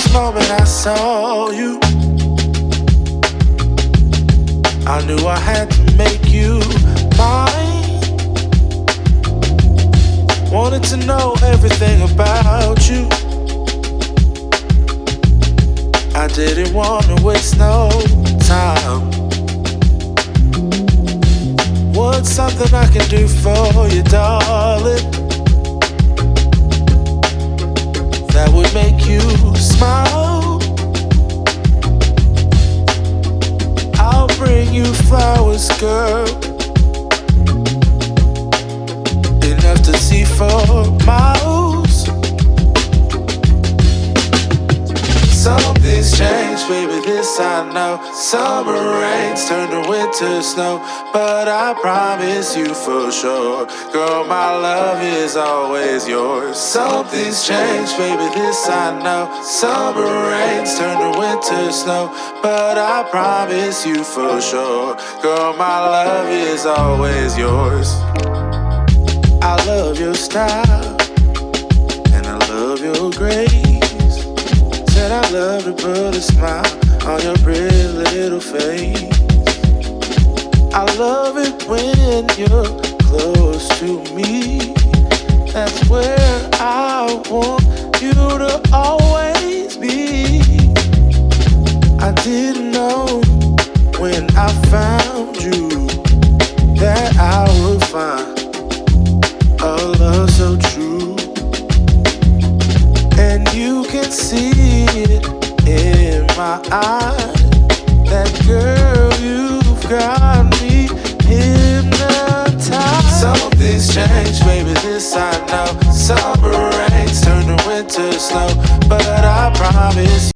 first moment I saw you, I knew I had to make you mine. Wanted to know everything about you. I didn't want to waste no time. What's something I can do for you, darling, that would make you smile? I'll bring you flowers, girl, enough to see for miles. Something's changed, baby, this I know. Summer rains turn to winter snow, but I promise you for sure, girl, my love is always yours. Something's changed, baby, this I know. Summer rains turn to winter snow, but I promise you for sure, girl, my love is always yours. I love your style, and I love your grace. Said I love to put a smile on your pretty little face. I love it when you're close to me. That's where I want you to always be. I didn't know when I found you that I would find a love so true. And you can see it in my eyes, that girl, you've got me hypnotized. Something's changed, baby, this I know. Summer rains turn to winter snow, but I promise